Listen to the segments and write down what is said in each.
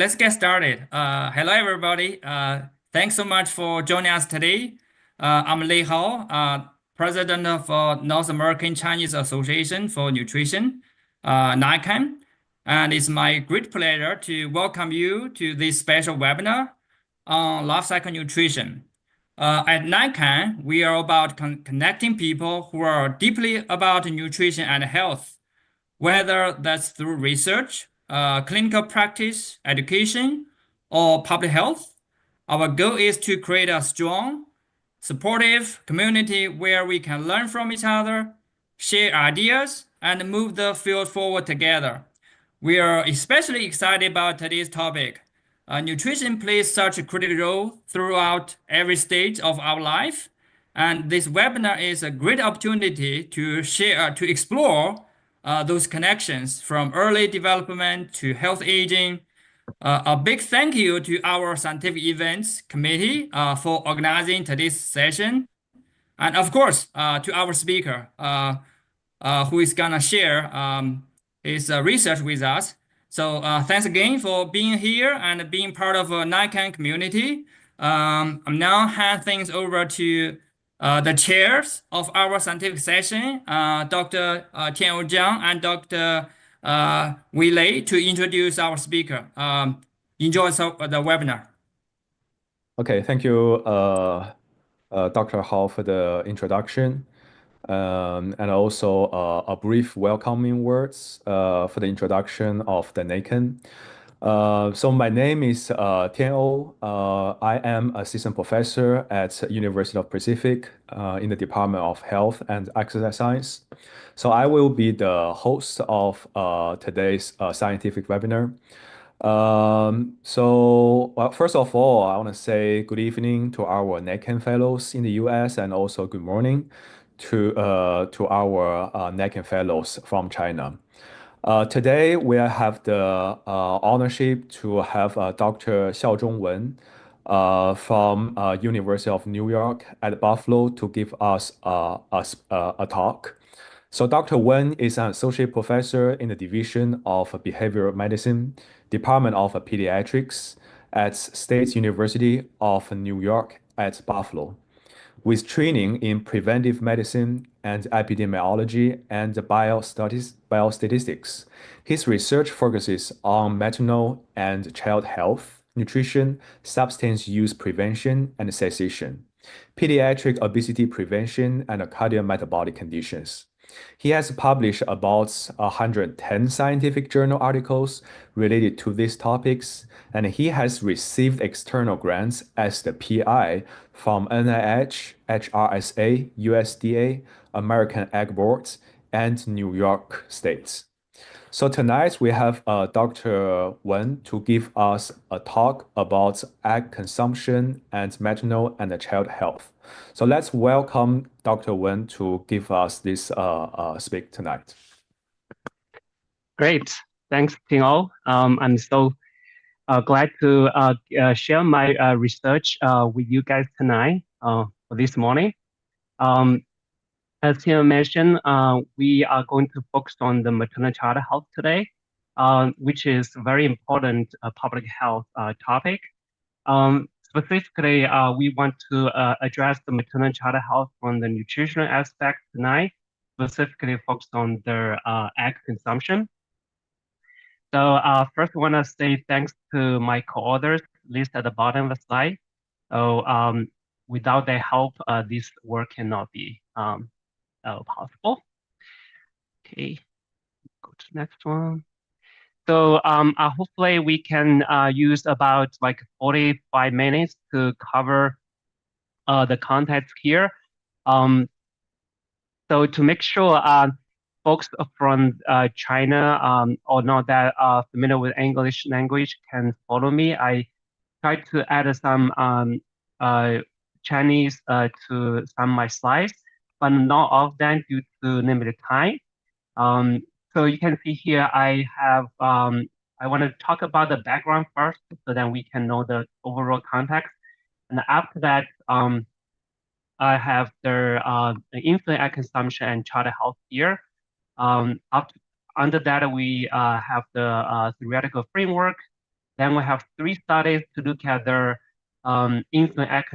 let's get started. Hello, everybody. Thanks so much for joining us today. I'm Lei Hao, President of North American Chinese Association for Nutrition, NACAN, and it's my great pleasure to welcome you to this special webinar on life cycle nutrition. At NACAN, we are about connecting people who are deeply about nutrition and health, whether that's through research, clinical practice, education, or public health. Our goal is to create a strong, supportive community where we can learn from each other, share ideas, and move the field forward together. We are especially excited about today's topic. Nutrition plays such a critical role throughout every stage of our life, and this webinar is a great opportunity to share, to explore those connections from early development to health aging. A big thank you to our scientific events committee for organizing today's session, and of course to our speaker who is gonna share his research with us. So thanks again for being here and being part of a NICAN community. I'm now hand things over to the chairs of our scientific session, Dr. Tianwu Jiang and Dr. Wei Lei, to introduce our speaker. Enjoy the webinar. Okay, thank you, Dr. Hao, for the introduction, and also a brief welcoming words for the introduction of the NACAN. So my name is Tianwu. I am assistant professor at University of Pacific in the Department of Health and Exercise Science. So I will be the host of today's scientific webinar. Well, first of all, I want to say good evening to our NACAN fellows in the US, and also good morning to our NACAN fellows from China. Today, we have the ownership to have Dr. Xiaozhong Wen from University of New York at Buffalo to give us a talk. So Dr. Wen is an associate professor in the Division of Behavioral Medicine, Department of Pediatrics at State University of New York at Buffalo. With training in preventive medicine and epidemiology and biostatistics, his research focuses on maternal and child health, nutrition, substance use prevention and cessation, pediatric obesity prevention, and cardiometabolic conditions. He has published about 110 scientific journal articles related to these topics, and he has received external grants as the PI from NIH, HRSA, USDA, American Ag Board, and New York State. So tonight we have Dr. Wen to give us a talk about egg consumption and maternal and child health. So let's welcome Dr. Wen to give us this speak tonight. Great, thanks, Ting-O. I'm so glad to share my research with you guys tonight for this morning. As Tim mentioned, we are going to focus on the maternal child health today, which is a very important public health topic. Specifically, we want to address the maternal child health from the nutritional aspect tonight, specifically focus on their egg consumption. So first, I want to say thanks to my co-authors listed at the bottom of the slide. So without their help, this work cannot be possible. Okay, go to the next one. So hopefully we can use about like 45 minutes to cover the context here. So to make sure folks from China or not that are familiar with English language can follow me, I tried to add some Chinese to some of my slides, but not all of them due to limited time. So you can see here, I have, I want to talk about the background first, so then we can know the overall context. And after that, I have the infant egg consumption and child health here. Under that, we have the theoretical framework. Then we have 3 studies to look at their infant egg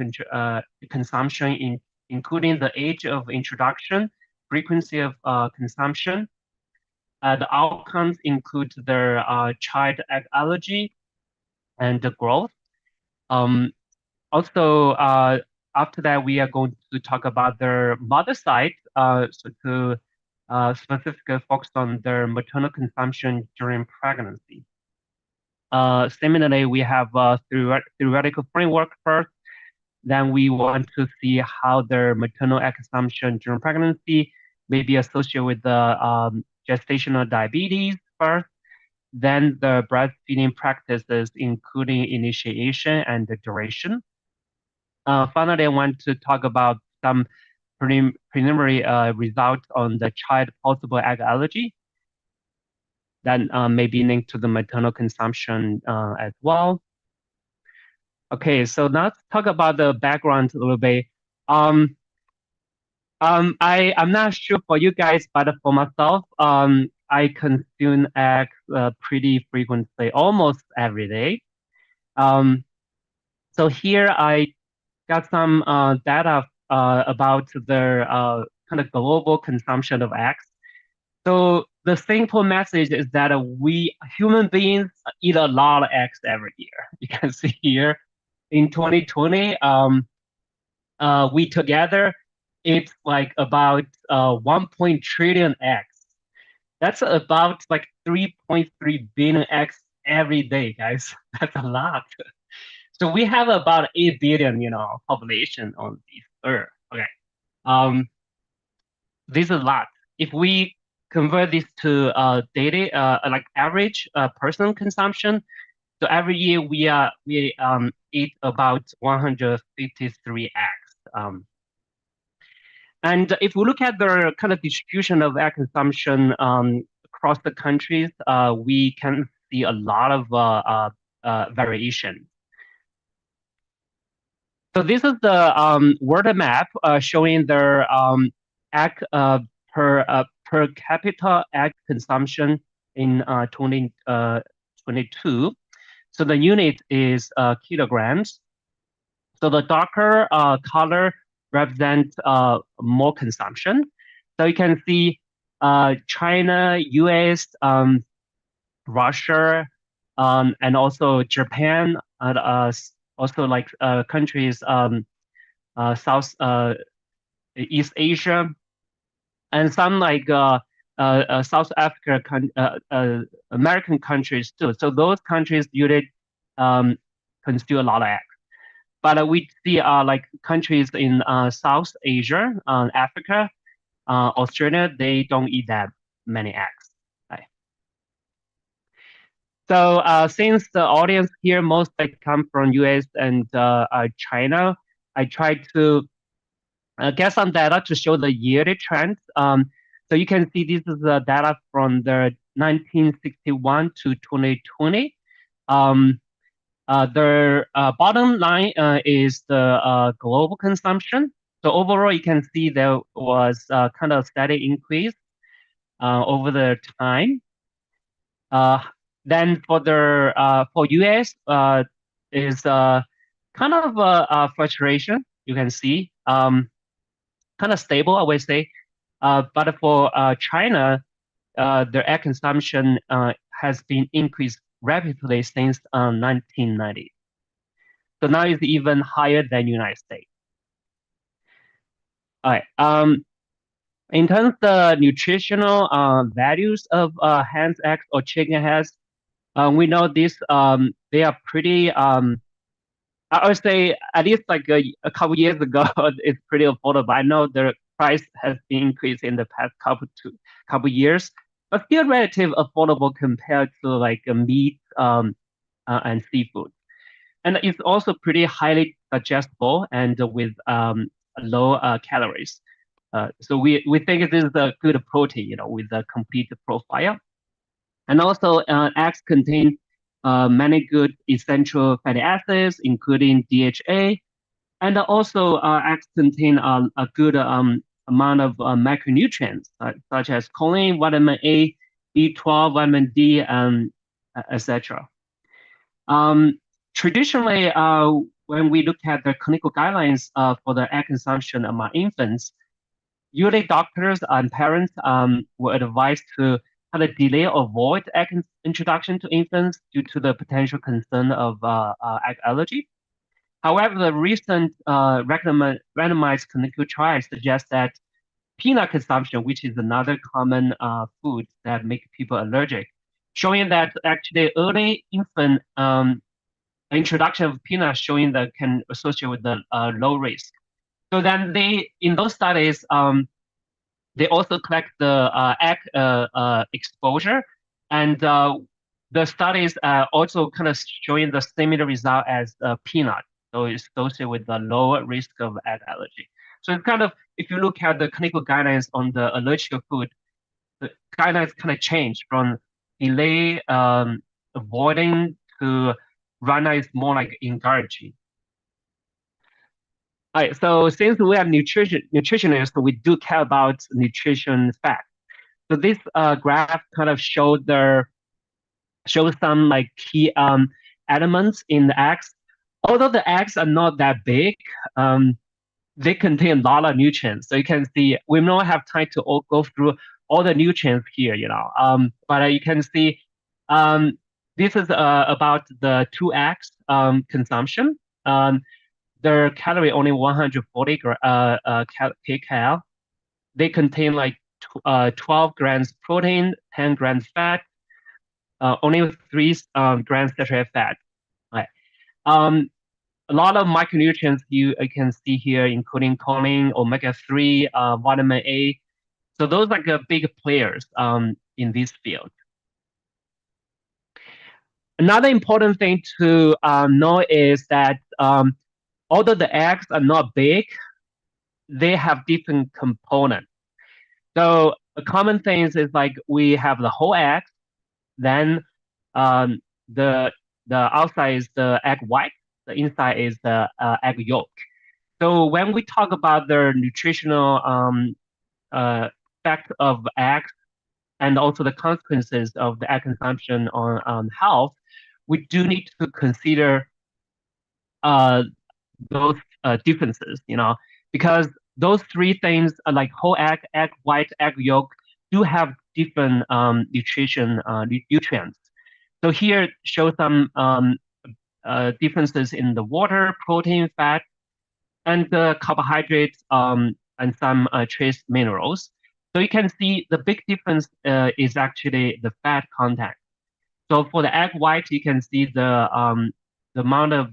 consumption, including the age of introduction, frequency of consumption. The outcomes include their child egg allergy and the growth. Also, after that, we are going to talk about their mother side, so to specifically focus on their maternal consumption during pregnancy. Similarly, we have a theoretical framework first. Then we want to see how their maternal egg consumption during pregnancy may be associated with the gestational diabetes first. Then the breastfeeding practices, including initiation and the duration. Finally, I want to talk about some preliminary results on the child possible egg allergy that may be linked to the maternal consumption as well. Okay, so let's talk about the background a little bit. I'm not sure for you guys, but for myself, I consume eggs pretty frequently, almost every day. So here I got some data about the kind of global consumption of eggs. So the simple message is that we human beings eat a lot of eggs every year. You can see here in 2020, we together it's like about 1 trillion eggs. That's about like 3.3 billion eggs every day, guys. That's a lot. So we have about 8 billion, population on this earth. Okay. This is a lot. If we convert this to daily, like average personal consumption, so every year we eat about 153 eggs. And if we look at the kind of distribution of egg consumption across the countries, we can see a lot of variation. So this is the world map showing their egg per capita egg consumption in 2022. So the unit is kilograms. So the darker color represents more consumption. So you can see China, US, Russia, and also Japan, also like countries South East Asia, and some like South Africa, American countries too. So those countries usually consume a lot of eggs. But we see like countries in South Asia, Africa, Australia, they don't eat that many eggs. Right? So since the audience here mostly come from US and China, I tried to get some data to show the yearly trends. So you can see this is the data from the 1961 to 2020. The bottom line is the global consumption. So overall, you can see there was kind of steady increase over the time. Then for the for US is kind of a fluctuation. You can see kind of stable, I would say. But for China, their egg consumption has been increased rapidly since 1990. So now it's even higher than United States. All right. In terms of the nutritional values of hen's eggs or chicken heads, we know this they are pretty. I would say at least like a couple years ago, it's pretty affordable. I know the price has been increased in the past couple years, but still relatively affordable compared to like meat and seafood. And it's also pretty highly digestible and with low calories. So we think this is a good protein, with a complete profile. And also eggs contain many good essential fatty acids, including DHA, and also eggs contain a good amount of macronutrients, such as choline, vitamin A, B12, vitamin D, etc. Traditionally, when we look at the clinical guidelines for the egg consumption among infants, usually doctors and parents were advised to kind of delay or avoid egg introduction to infants due to the potential concern of egg allergy. However, the recent randomized clinical trials suggest that peanut consumption, which is another common food that make people allergic, showing that actually early infant introduction of peanuts showing that can associate with the low risk. So then in those studies, they also collect the egg exposure, and the studies also kind of showing the similar result as peanut. So it's associated with the lower risk of egg allergy. So it's kind of, if you look at the clinical guidelines on the allergic food, the guidelines kind of change from delay avoiding to right now it's more like encouraging. All right, so since we are nutritionists, we do care about nutrition facts. So this graph kind of shows some like key elements in the eggs. Although the eggs are not that big, they contain a lot of nutrients. So you can see we don't have time to go through all the nutrients here, but you can see this is about the 2 eggs consumption. Their calorie only 140 kcal. They contain like 12 grams protein, 10 grams fat, only 3 grams saturated fat. Right. A lot of micronutrients you can see here, including choline, omega-3, vitamin A. So those are like big players in this field. Another important thing to know is that although the eggs are not big, they have different components. So a common thing is like we have the whole egg, then the outside is the egg white, the inside is the egg yolk. So when we talk about the nutritional effect of eggs and also the consequences of the egg consumption on health, we do need to consider those differences, because those 3 things are like whole egg, egg white, egg yolk do have different nutrients. So here show some differences in the water, protein, fat, and the carbohydrates and some trace minerals. So you can see the big difference is actually the fat content. So for the egg white, you can see the amount of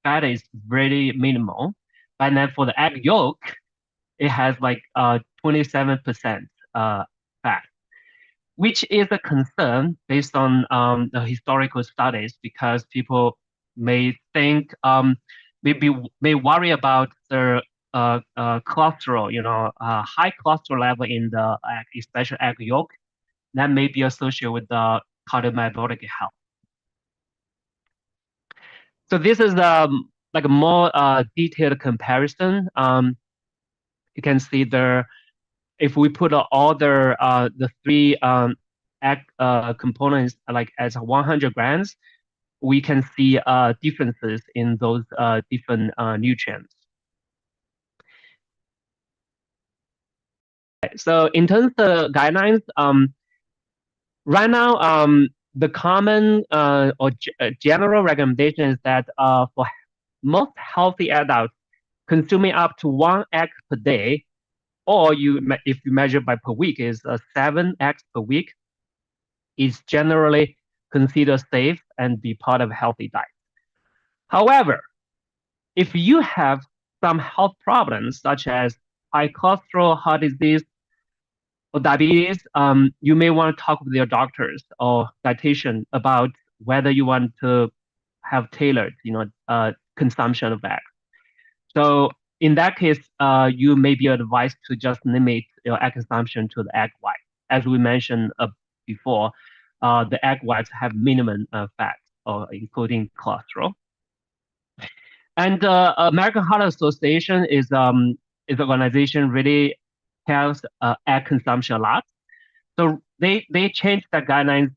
fat is very minimal. And then for the egg yolk, it has like 27% fat, which is a concern based on the historical studies because people may think, may worry about the cholesterol, high cholesterol level in the egg, especially egg yolk, that may be associated with the cardiometabolic health. So this is like a more detailed comparison. You can see if we put all the 3 egg components like as 100 grams, we can see differences in those different nutrients. So in terms of guidelines, right now, the common or general recommendation is that for most healthy adults, consuming up to 1 egg per day, or if you measure by per week, is 7 eggs per week, is generally considered safe and be part of a healthy diet. However, if you have some health problems such as high cholesterol, heart disease, or diabetes, you may want to talk with your doctors or dietitian about whether you want to have tailored, consumption of eggs. So in that case, you may be advised to just limit your egg consumption to the egg white. As we mentioned before, the egg whites have minimum fat, including cholesterol. And American Heart Association is an organization really cares egg consumption a lot. So they changed the guidelines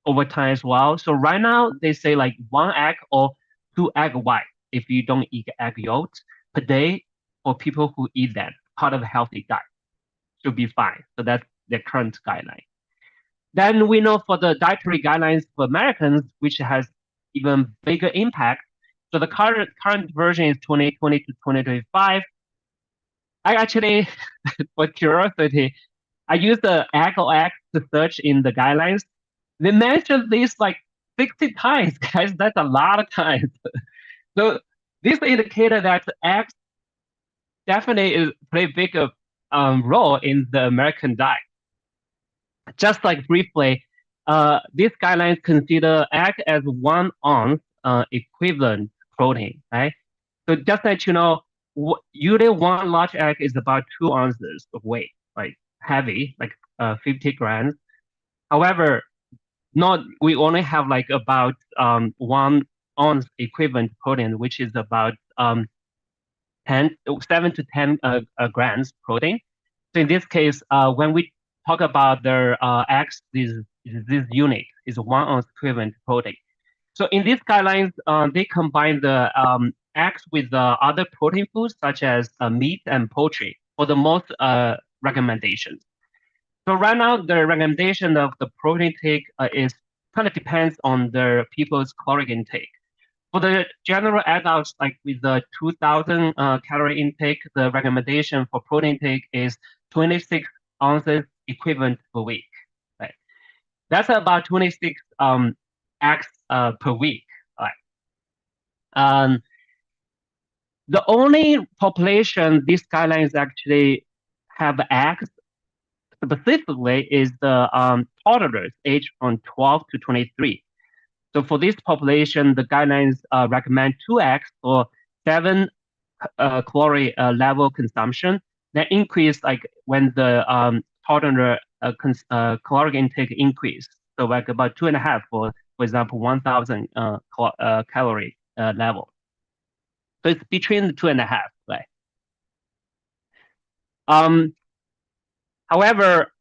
over time as well. So right now they say like 1 egg or 2 egg white if you don't eat egg yolks per day for people who eat that part of a healthy diet should be fine. So that's the current guideline. Then we know for the dietary guidelines for Americans, which has even bigger impact. So the current version is 2020 to 2025. I actually, for curiosity, I used the egg to search in the guidelines. They mentioned this like 60 times, guys. That's a lot of times. So this indicated that eggs definitely play a big role in the American diet. Just like briefly, these guidelines consider egg as 1 ounce equivalent protein, right? So just that you know, usually one large egg is about 2 ounces of weight, like heavy, like 50 grams. However, not we only have like about 1 ounce equivalent protein, which is about 7 to 10 grams protein. So in this case, when we talk about their X, this unit is 1 ounce equivalent protein. So in these guidelines, they combine the X with other protein foods such as meat and poultry for the most recommendations. So right now, the recommendation of the protein intake is kind of depends on the people's caloric intake. For the general adults, like with the 2,000 calorie intake, the recommendation for protein intake is 26 ounces equivalent per week. Right, that's about 26 x per week. Right. The only population these guidelines actually have X specifically is the toddlers aged from 12 to 23. So for this population, the guidelines recommend 2x for 7 calorie level consumption. That increase like when the toddler caloric intake increase. So like about 2.5 for example, 1,000 calorie level. So it's between the 2.5, right? However,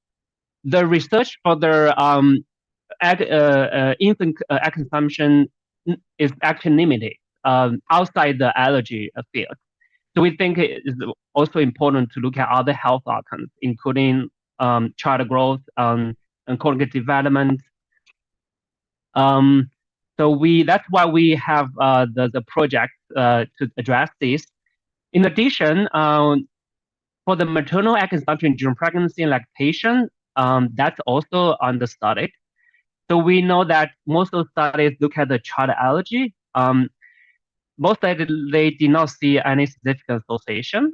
the research for the infant egg consumption is actually limited outside the allergy field. So we think it is also important to look at other health outcomes, including child growth and cognitive development. That's why we have the project to address this. In addition, for the maternal egg consumption during pregnancy and lactation, that's also understudied. So we know that most of the studies look at the child allergy. Most they did not see any significant association,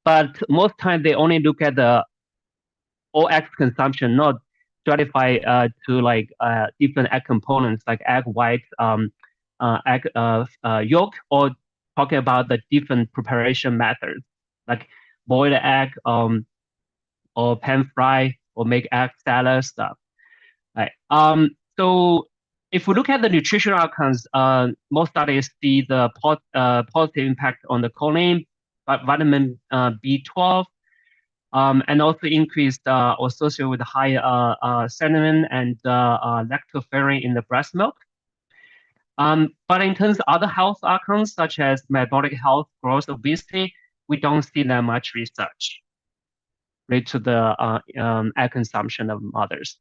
but most times they only look at the OX consumption, not stratify to like different egg components like egg white, egg yolk, or talking about the different preparation methods like boiled egg, or pan fry, or make egg salad stuff. Right. So if we look at the nutritional outcomes, most studies see the positive impact on the choline, vitamin B12, and also increased associated with higher cinnamon and lactoferrin in the breast milk. But in terms of other health outcomes, such as metabolic health, growth, obesity, we don't see that much research related to the egg consumption of mothers.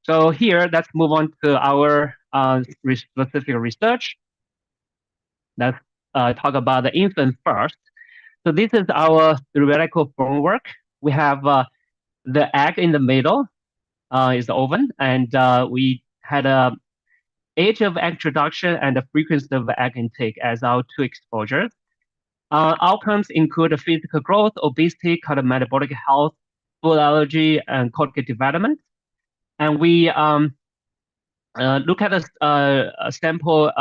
So here, let's move on to our specific research. Let's talk about the infant first. So this is our theoretical framework. We have the egg in the middle is the oven, and we had a age of egg introduction and the frequency of egg intake as our 2 exposures. Outcomes include physical growth, obesity, cardiometabolic health, food allergy, and cognitive development. And we look at a sample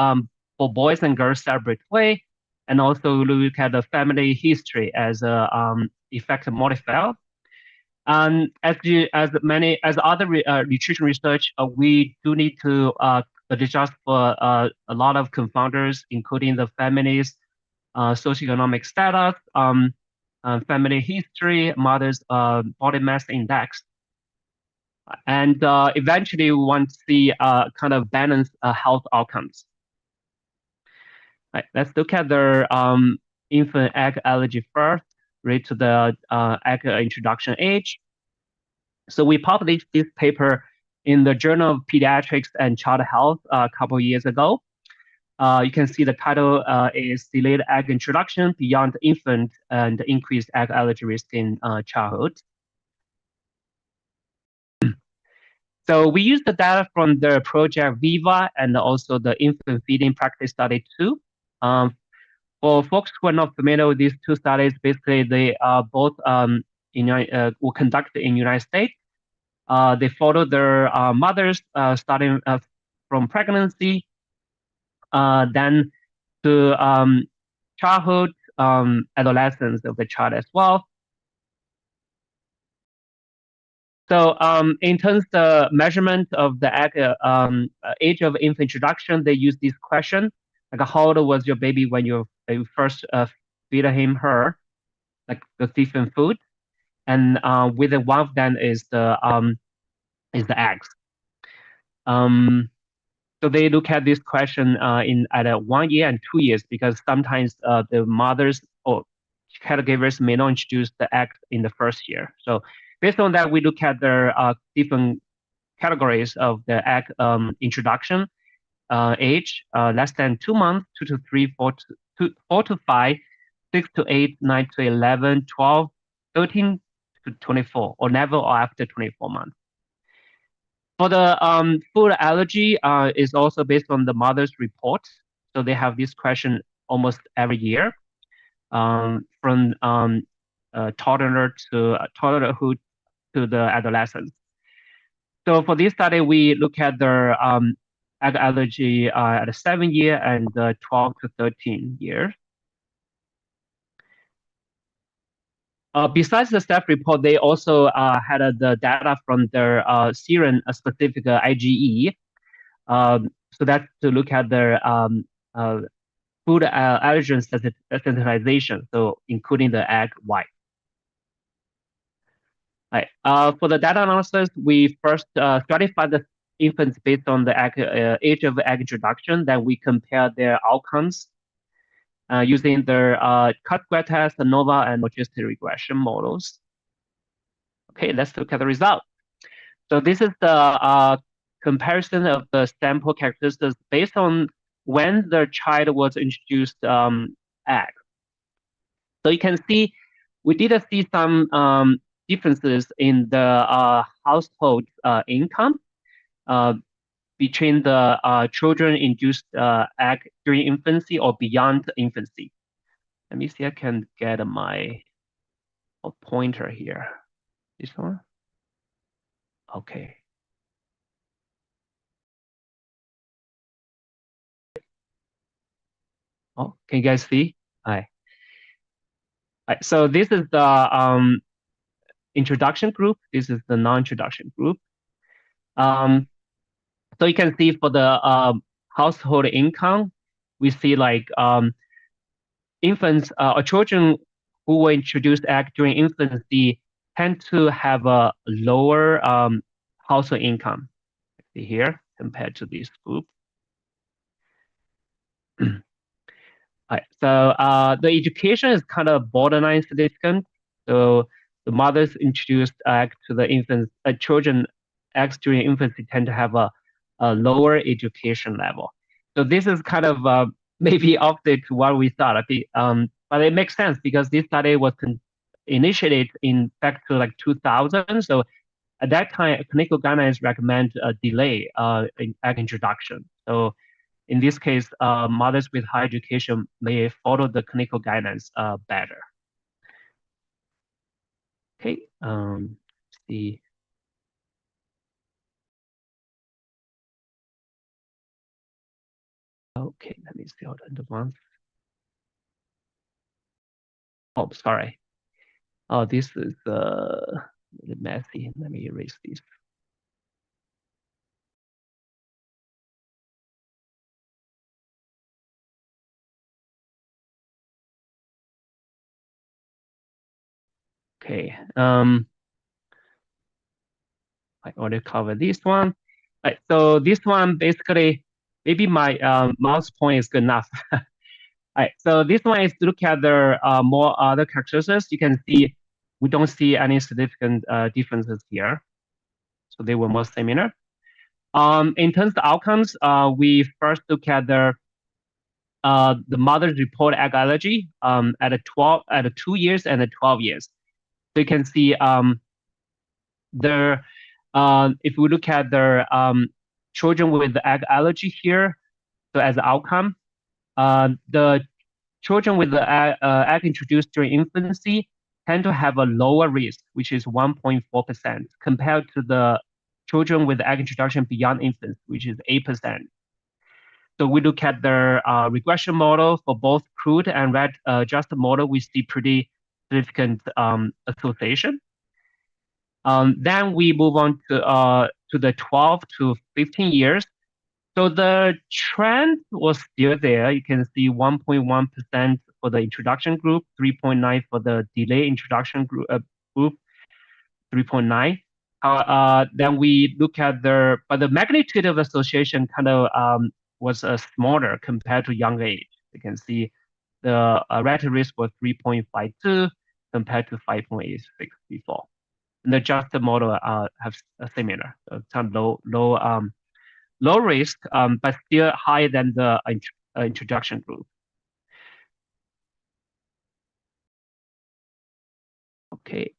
for boys and girls separate way, and also look at the family history as a effective modifier. And as other nutrition research, we do need to adjust for a lot of confounders, including the family's socioeconomic status, family history, mother's body mass index. And eventually we want to see kind of balanced health outcomes. Right, let's look at the infant egg allergy first, rate to the egg introduction age. So we published this paper in the Journal of Pediatrics and Child Health a couple of years ago. You can see the title is Delayed Egg Introduction Beyond Infant and Increased Egg Allergy Risk in Childhood. So we used the data from the project Viva and also the infant feeding practice study 2. For folks who are not familiar with these two studies, basically they are both were conducted in the United States. They followed their mothers starting from pregnancy, then to childhood, adolescence of the child as well. So in terms of the measurement of the age of infant introduction, they use this question, like how old was your baby when you first feed him, her, like the different food, and within one of them is the eggs. So they look at this question at 1 year and 2 years because sometimes the mothers or caregivers may not introduce the eggs in the first year. So based on that, we look at the different categories of the egg introduction age, less than 2 months, 2 to 3, 4 to 5, 6 to 8, 9 to 11, 12, 13 to 24, or never or after 24 months. For the food allergy is also based on the mother's report. So they have this question almost every year from toddler to toddlerhood to the adolescence. So for this study, we look at the egg allergy at 7 year and 12 to 13 years. Besides the staff report, they also had the data from their serum-specific IgE. So that's to look at their food allergen sensitization, so including the egg white. Right. For the data analysis, we first stratified the infants based on the age of egg introduction. Then we compare their outcomes using their cut-square test, ANOVA, and logistic regression models. Okay, let's look at the result. So this is the comparison of the sample characteristics based on when the child was introduced egg. So you can see we did see some differences in the household income between the children induced egg during infancy or beyond infancy. Let me see, I can get my pointer here. This one? Okay. Oh, can you guys see? Hi. Right, so this is the introduction group. This is the non-introduction group. So you can see for the household income, we see like infants or children who were introduced during infancy tend to have a lower household income. See here compared to this group. Right, so the education is kind of borderline significant. So the mothers introduced to the infants, children eggs during infancy tend to have a lower education level. So this is kind of maybe opposite to what we thought. I think, but it makes sense because this study was initiated in back to like 2000. So at that time, clinical guidelines recommend a delay in egg introduction. So in this case, mothers with higher education may follow the clinical guidance better. Okay, let's see. Okay, let me see how to advance. Oh, sorry. Oh, this is a little messy. Let me erase this. Okay. I already covered this one. Right, so this one basically, maybe my mouse point is good enough. Right, so this one is to look at the more other characteristics. You can see we don't see any significant differences here. So they were more similar. In terms of outcomes, we first look at the mother's report egg allergy at a 2 years and a 12 years. So you can see if we look at the children with the egg allergy here, so as an outcome, the children with the egg introduced during infancy tend to have a lower risk, which is 1.4%, compared to the children with egg introduction beyond infancy, which is 8%. So we look at the regression model for both crude and red adjusted model, we see pretty significant association. Then we move on to the 12 to 15 years. So the trend was still there. You can see 1.1% for the introduction group, 3.9 for the delay introduction group, 3.9. Then we look at but the magnitude of association kind of was smaller compared to younger age. You can see the relative risk was 3.52 compared to 5.86 before. And the adjusted model have a similar, kind of low risk, but still higher than the introduction group. Okay.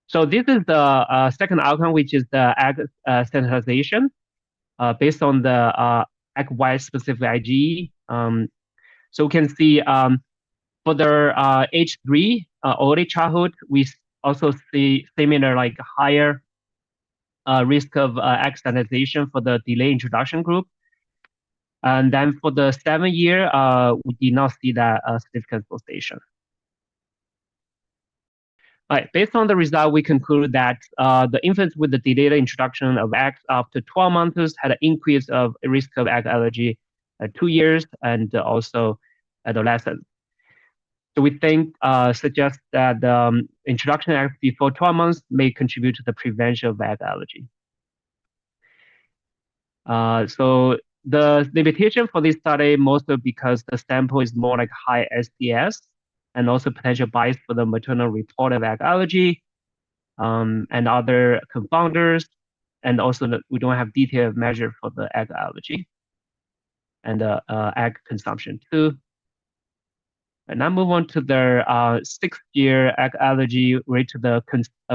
So this is the second outcome, which is the egg sensitization based on the egg white specific IgE. So we can see for the age 3, early childhood, we also see similar, like higher risk of egg sensitization for the delay introduction group. And then for the 7-year, we did not see that significant association. All right, based on the result, we conclude that the infants with the delayed introduction of eggs after 12 months had an increase of risk of egg allergy at 2 years and also adolescents. So we think suggests that introduction of eggs before 12 months may contribute to the prevention of egg allergy. So the limitation for this study mostly because the sample is more like high SDS and also potential bias for the maternal report of egg allergy and other confounders. And also we don't have detailed measure for the egg allergy and egg consumption too. And now move on to the 6-year egg allergy rate to the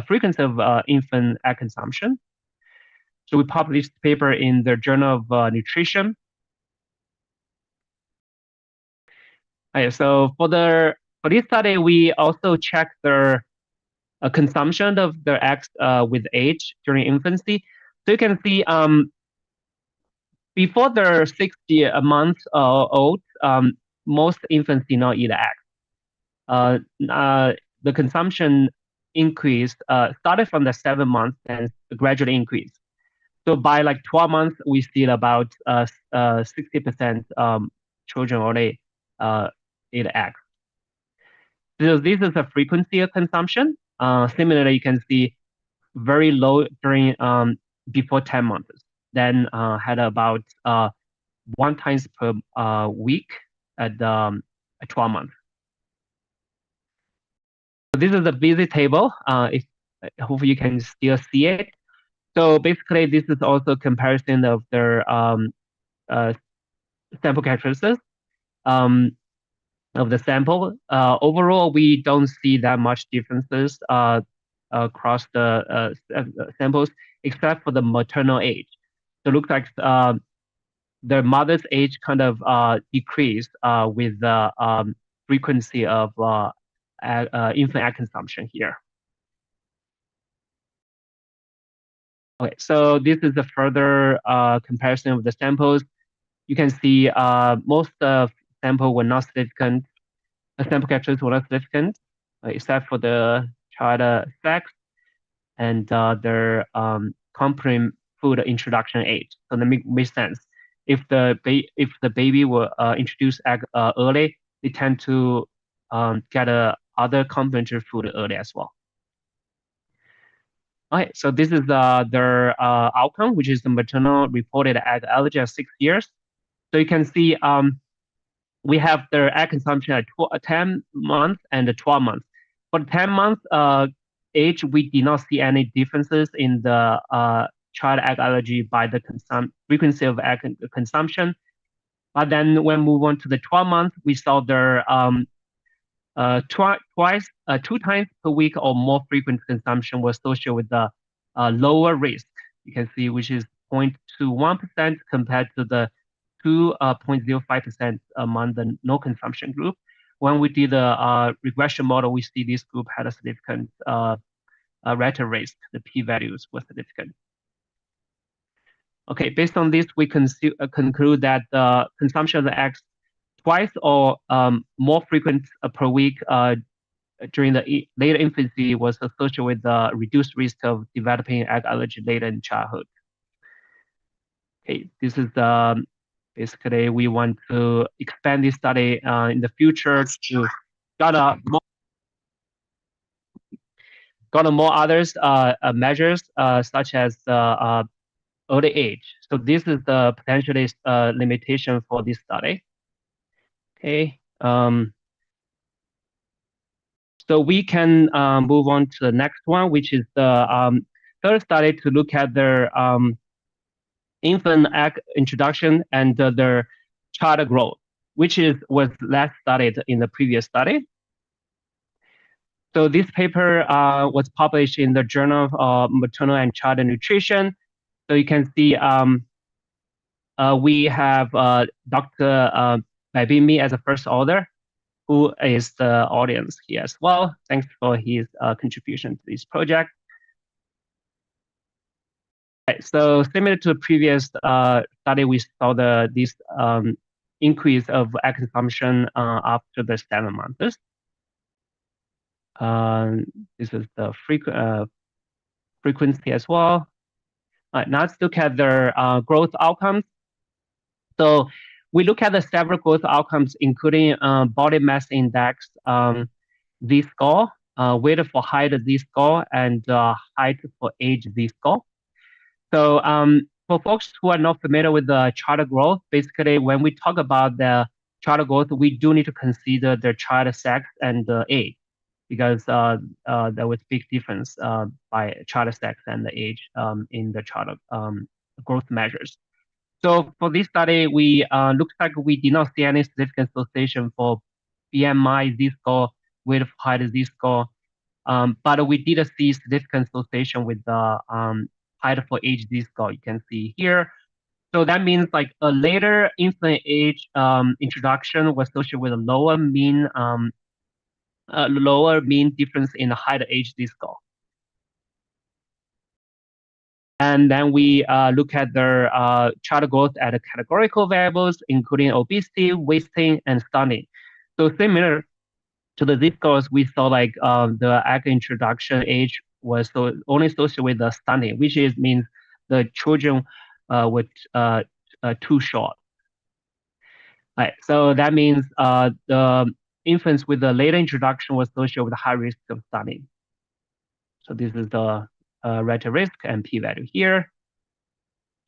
frequency of infant egg consumption. So we published a paper in the Journal of Nutrition. Okay, so for this study, we also checked the consumption of the eggs with age during infancy. So you can see before the 6 months old, most infants did not eat eggs. The consumption increased, started from the 7 months and gradually increased. So by like 12 months, we see about 60% children already eat eggs. So this is the frequency of consumption. Similarly, you can see very low during before 10 months. Then had about 1 times per week at 12 months. So this is a busy table. Hopefully you can still see it. So basically, this is also a comparison of their sample characteristics of the sample. Overall, we don't see that much differences across the samples, except for the maternal age. So it looks like the mother's age kind of decreased with the frequency of infant egg consumption here. Okay, so this is a further comparison of the samples. You can see most of sample were not significant. The sample characteristics were not significant, except for the child sex and their complement food introduction age. So that makes sense. If the baby were introduced early, they tend to get other complementary food early as well. Okay, so this is their outcome, which is the maternal reported egg allergy at 6 years. So you can see we have their egg consumption at 10 months and 12 months. For the 10 months age, we did not see any differences in the child egg allergy by the frequency of egg consumption. But then when we move on to the 12 months, we saw their two times per week or more frequent consumption was associated with the lower risk. You can see which is 0.21% compared to the 0.05% among the no consumption group. When we did the regression model, we see this group had a significant rate risk. The p-values were significant. Okay, based on this, we conclude that the consumption of the eggs twice or more frequent per week during the later infancy was associated with the reduced risk of developing egg allergy later in childhood. Okay, this is basically we want to expand this study in the future to got more others measures such as early age. So this is the potentially limitation for this study. Okay. So we can move on to the next one, which is the third study to look at their infant egg introduction and their child growth, which was less studied in the previous study. So this paper was published in the Journal of Maternal and Child Nutrition. So you can see we have Dr. Babimi as a first author, who is the audience here as well. Thanks for his contribution to this project. Right, so similar to the previous study, we saw this increase of egg consumption after the 7 months. This is the frequency as well. All right, now let's look at their growth outcomes. So we look at the several growth outcomes, including body mass index, Z-score, weight for height Z-score, and height for age Z-score. So for folks who are not familiar with the child growth, basically when we talk about the child growth, we do need to consider the child sex and the age, because there was big difference by child sex and the age in the child growth measures. So for this study, we looks like we did not see any significant association for BMI Z-score, weight of height Z-score, but we did see significant association with the height for age Z-score. You can see here. So that means like a later infant age introduction was associated with a lower mean difference in the height age Z-score. And then we look at their child growth at categorical variables, including obesity, wasting, and stunting. So similar to the Z-scores, we saw like the egg introduction age was only associated with the stunting, which means the children were too short. Right, so that means the infants with the later introduction was associated with a high risk of stunting. So this is the rate risk and p-value here.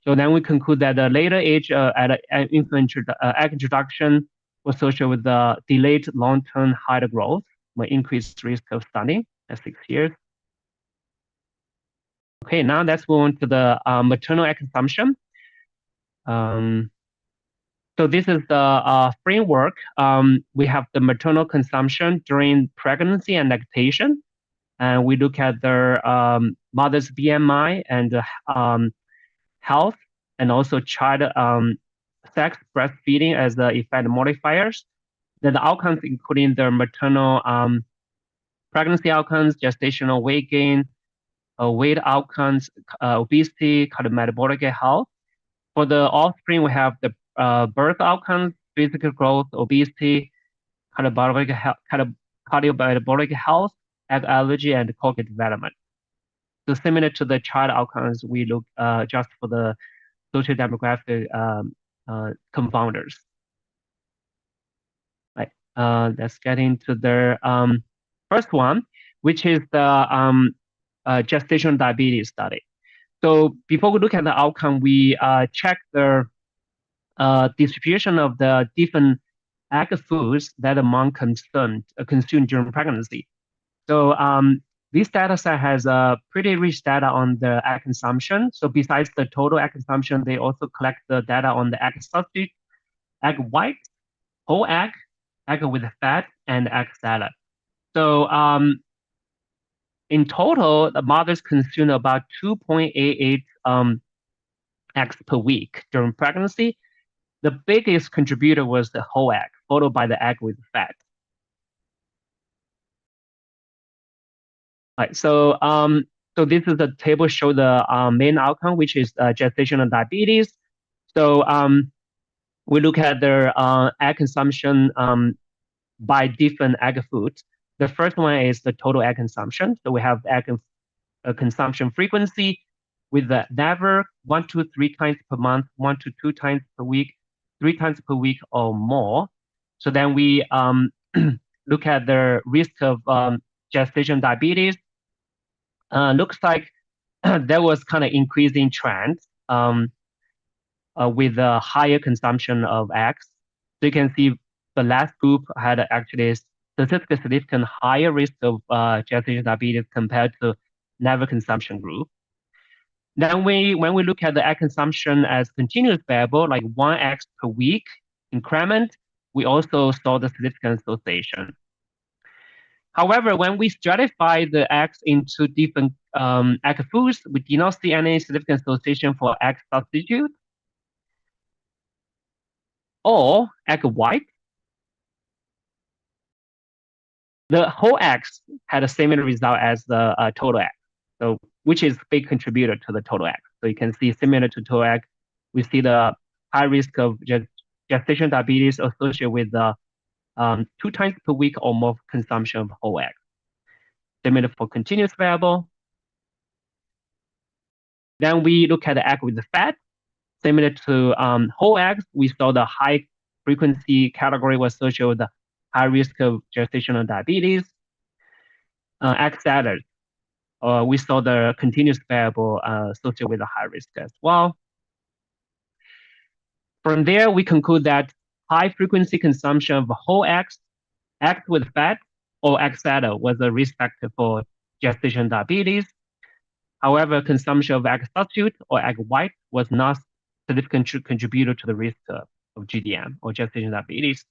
So then we conclude that the later age at infant egg introduction was associated with the delayed long-term height growth, with increased risk of stunting at 6 years. Okay, now let's move on to the maternal egg consumption. So this is the framework. We have the maternal consumption during pregnancy and lactation. And we look at their mother's BMI and health, and also child sex, breastfeeding as the effect modifiers. Then the outcomes including their maternal pregnancy outcomes, gestational weight gain, weight outcomes, obesity, cardiometabolic health. For the offspring, we have the birth outcomes, physical growth, obesity, cardiometabolic health, egg allergy, and cognitive development. So similar to the child outcomes, we look just for the social demographic confounders. Right. Let's get into the first one, which is the gestational diabetes study. So before we look at the outcome, we check the distribution of the different egg foods that a mom consumed during pregnancy. So this data set has pretty rich data on the egg consumption. So besides the total egg consumption, they also collect the data on the egg substitute, egg white, whole egg with fat, and egg salad. So in total, the mothers consume about 2.88 eggs per week during pregnancy. The biggest contributor was the whole egg, followed by the egg with fat. Right, so this is the table show the main outcome, which is gestational diabetes. So we look at their egg consumption by different egg foods. The first one is the total egg consumption. So we have egg consumption frequency with the never 1 to 3 times per month, 1 to 2 times per week, 3 times per week or more. So then we look at the risk of gestational diabetes. Looks like there was kind of increasing trend with a higher consumption of eggs. So you can see the last group had actually statistically significant higher risk of gestational diabetes compared to never consumption group. Then when we look at the egg consumption as continuous variable, like 1 egg per week increment, we also saw the significant association. However, when we stratify the eggs into different egg foods, we did not see any significant association for egg substitute or egg white. The whole eggs had a similar result as the total egg, so which is a big contributor to the total egg. So you can see similar to total egg, we see the high risk of gestational diabetes associated with the 2 times per week or more consumption of whole egg. Similar for continuous variable. Then we look at the egg with the fat. Similar to whole eggs, we saw the high frequency category was associated with the high risk of gestational diabetes. Egg salad, we saw the continuous variable associated with a high risk as well. From there, we conclude that high frequency consumption of whole eggs with fat, or egg salad was a risk factor for gestational diabetes. However, consumption of egg substitute or egg white was not significant contributor to the risk of GDM or gestational diabetes.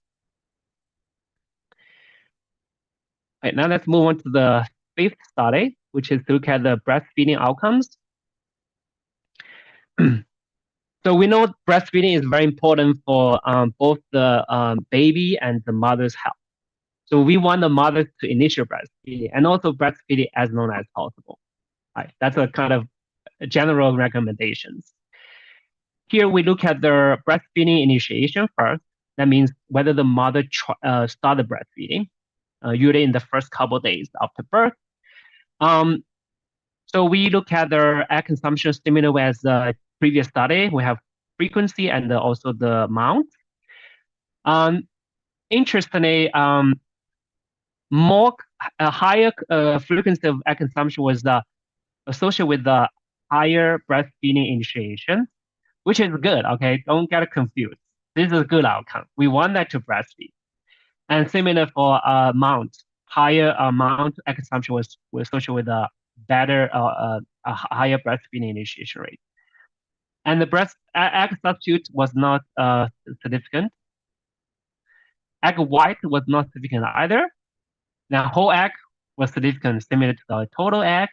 Right, now let's move on to the 5th study, which is to look at the breastfeeding outcomes. So we know breastfeeding is very important for both the baby and the mother's health. So we want the mother to initiate breastfeeding and also breastfeeding as long as possible. Right, that's a kind of general recommendations. Here we look at the breastfeeding initiation first. That means whether the mother started breastfeeding, usually in the first couple of days after birth. So we look at the egg consumption similar as the previous study. We have frequency and also the amount. Interestingly, higher frequency of egg consumption was associated with the higher breastfeeding initiation, which is good. Okay, don't get confused. This is a good outcome. We want that to breastfeed. And similar for amount, higher amount egg consumption was associated with a better, a higher breastfeeding initiation rate. And the egg substitute was not significant. Egg white was not significant either. Now whole egg was significant, similar to the total egg.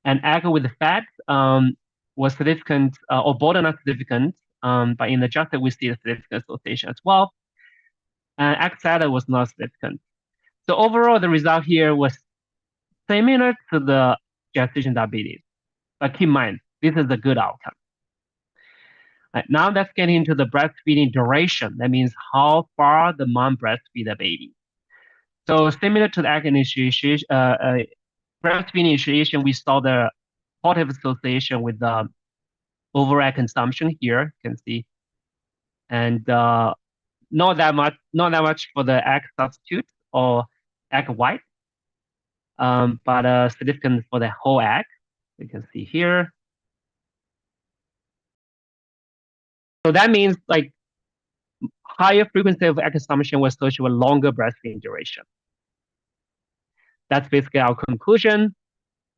And egg with fat was significant or border not significant, but in the adjusted we see a significant association as well. And egg salad was not significant. So overall, the result here was similar to the gestational diabetes. But keep in mind, this is a good outcome. Right, now let's get into the breastfeeding duration. That means how far the mom breastfeed the baby. So similar to the egg initiation, breastfeeding initiation, we saw the positive association with the overall egg consumption here, you can see. And not that much for the egg substitute or egg white. but significant for the whole egg. You can see here. So that means like higher frequency of egg consumption was associated with longer breastfeeding duration. That's basically our conclusion.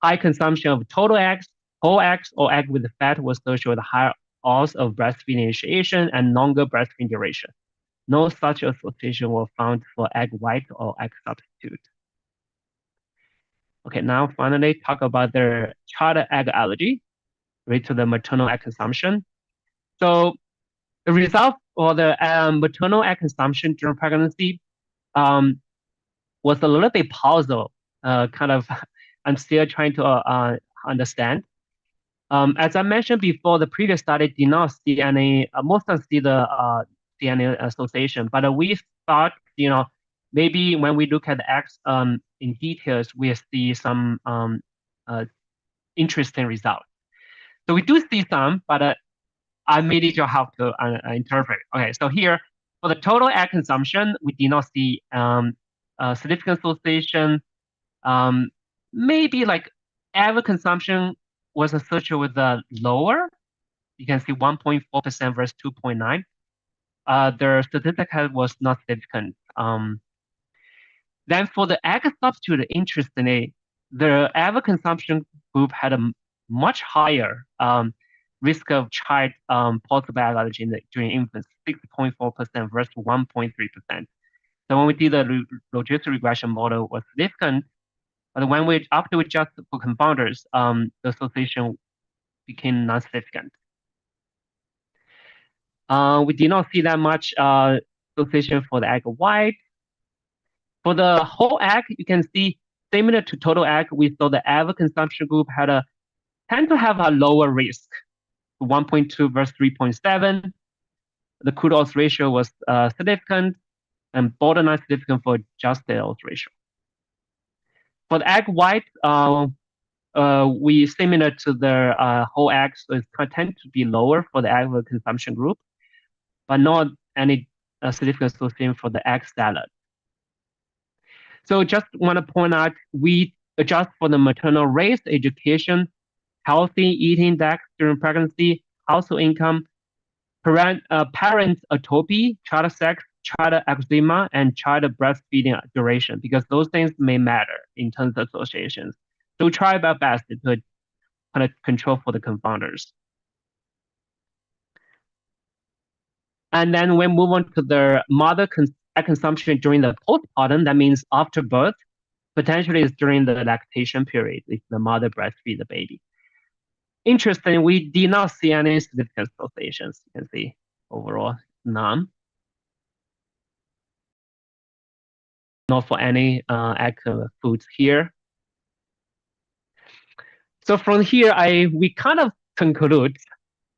High consumption of total eggs, whole eggs, or egg with fat was associated with higher odds of breastfeeding initiation and longer breastfeeding duration. No such association was found for egg white or egg substitute. Okay, now finally talk about the child egg allergy related to the maternal egg consumption. So the result for the maternal egg consumption during pregnancy was a little bit puzzle. Kind of, I'm still trying to understand. As I mentioned before, the previous study did not see any, most of see any association, but we thought, maybe when we look at the X in details, we see some interesting results. So we do see some, but I may need your help to interpret. Okay, so here for the total egg consumption, we did not see significant association. Maybe like average consumption was associated with the lower. You can see 1.4% versus 2.9. The statistical was not significant. Then for the egg substitute, interestingly, the average consumption group had a much higher risk of child possible allergy during infancy, 6.4% versus 1.3%. So when we did the logistic regression model was significant, but when after we adjust for confounders, the association became non-significant. We did not see that much association for the egg white. For the whole egg, you can see similar to total egg, we saw the average consumption group tend to have a lower risk, 1.2 versus 3.7. The crude odds ratio was significant and borderline significant for adjusted odds ratio. For the egg white, we similar to the whole egg, so it tend to be lower for the egg consumption group, but not any significant association for the egg salad. So just want to point out, we adjust for the maternal race, education, healthy eating index during pregnancy, household income, parent atopy, child sex, child eczema, and child breastfeeding duration, because those things may matter in terms of associations. So we try our best to kind of control for the confounders. And then we move on to the mother consumption during the postpartum. That means after birth, potentially it's during the lactation period if the mother breastfeeds the baby. Interesting, we did not see any significant associations. You can see overall none. Not for any egg foods here. So from here, we kind of conclude